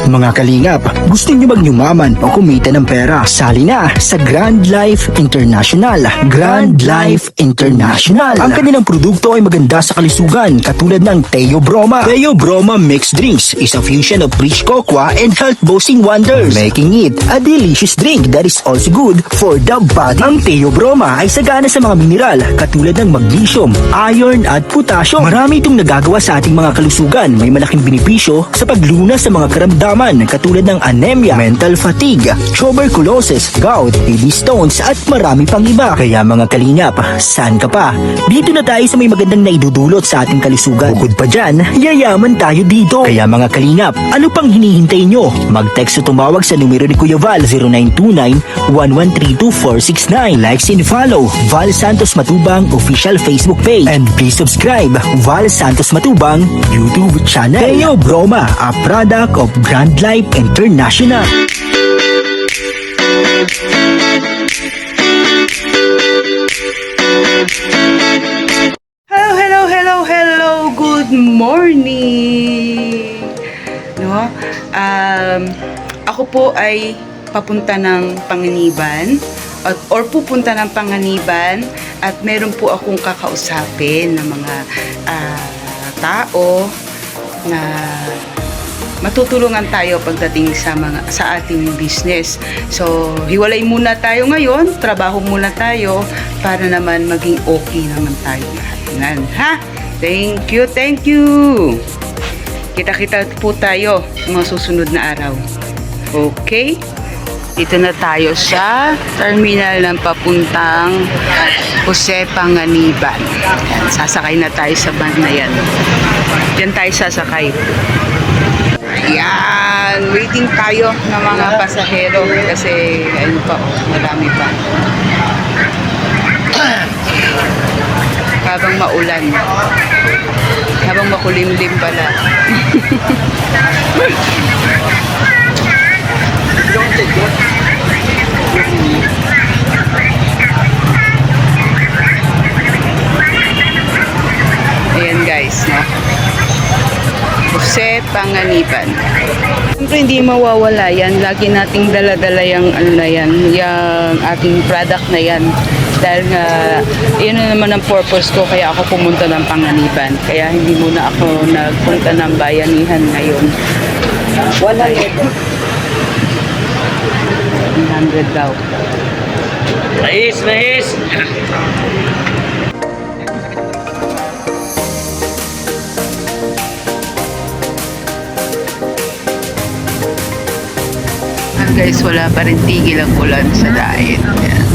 Mga kalingap, gusto nyo magyumaman o kumita ng pera? Sali na sa Grand Life International. Grand Life International. Ang kanilang produkto ay maganda sa kalusugan katulad ng Teo Broma. Teo Broma Mixed Drinks is a fusion of rich cocoa and health boosting wonders, making it a delicious drink that is also good for the body. Ang Teo Broma ay sagana sa mga mineral katulad ng magnesium, iron at potassium. Marami itong nagagawa sa ating mga kalusugan. May malaking benepisyo sa paglunas sa mga karamdaman katulad ng anemia, mental fatigue, tuberculosis, gout, kidney stones at marami pang iba. Kaya mga kalingap, saan ka pa? Dito na tayo sa may magandang naidudulot sa ating kalusugan. Bukod pa dyan, yayaman tayo dito. Kaya mga kalingap, ano pang hinihintay nyo? Mag-text o tumawag sa numero ni Kuya Val 0929-1132469. Likes and follow Val Santos Matubang official Facebook page. And please subscribe Val Santos Matubang YouTube channel. Teo Broma, a product of Grand Life International. Hello, good morning. No? Ako po ay papunta ng Panganiban or pupunta ng Panganiban at meron po akong kakausapin ng mga tao na matutulungan tayo pagdating sa ating business. So, hiwalay muna tayo ngayon, trabaho muna tayo para naman maging okay naman tayo lahat. Ha? Thank you. Kita-kita po tayo mga susunod na araw. Okay? Dito na tayo sa terminal ng papuntang Jose Panganiban. Yan, sasakay na tayo sa van na yan. Diyan tayo sasakay. Ayan, waiting tayo ng mga pasahero kasi ayun pa, marami pa. Habang maulan. Habang makulimlim pala. Ayan guys, no? Jose Panganiban. Siyempre hindi mawawala yan. Lagi nating dala-dala yung yung ating product na yan. Dahil nga, yun na naman ang purpose ko, kaya ako pumunta ng Panganiban. Kaya hindi muna ako nagpunta ng bayanihan ngayon. 100 daw. Nais! Guys, wala pa rin tigil ang ulan sa diet. Yan.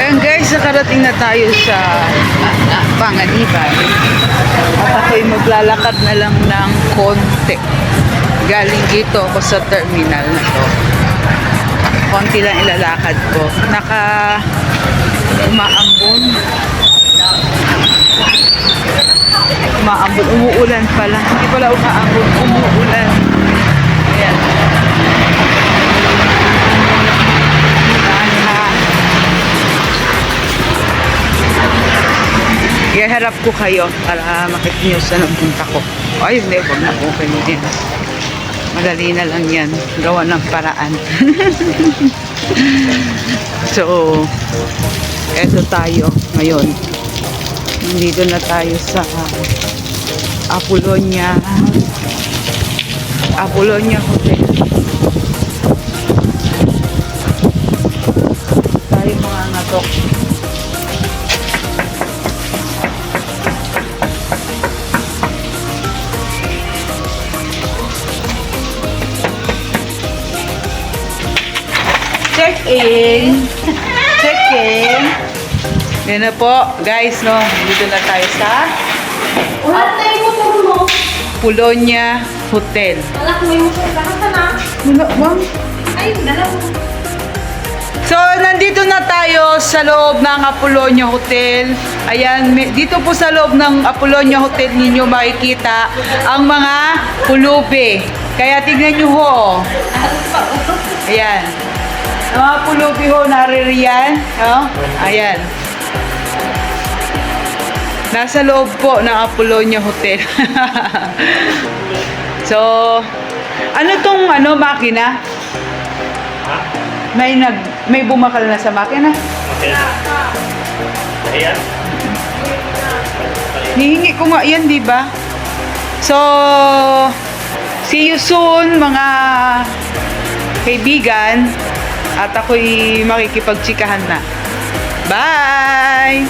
Ayan guys, nakarating na tayo sa Panganiban. At ako'y maglalakad na lang ng konti. Galing dito ako sa terminal na to. Konti lang ilalakad ko. Umaambon. Umaambon. Umuulan pala. Hindi pala umaambon. Umuulan. Ayan. Iharap ko kayo para makita nyo saan ang punta ko. Ay, hindi. Huwag na okay mo din. Madali na lang yan. Gawa ng paraan. So, eto tayo ngayon. Nandito na tayo sa Apollonia Hotel. Tayo mga ngatok. Check-in. Check-in. Yan na po, guys, no. Dito na tayo sa Wala tayo motor mo. Apollonia Hotel. Wala ko yung motor. Kaka na. Wala, ma'am. Ay, dalawa. So, nandito na tayo sa loob ng Apollonia Hotel. Ayan, dito po sa loob ng Apollonia Hotel ninyo makikita ang mga pulubi. Kaya tignan nyo ho. Ayan. Ang mga pulubi ho, naririyan. Oh, ayan. Nasa loob po ng Apollonia Hotel. So, ano tong makina? May bumakal na sa makina. Okay. Ayan. Hihingi ko nga yan, di ba? So, see you soon, mga kaibigan. At ako'y makikipagtsikahan na. Bye!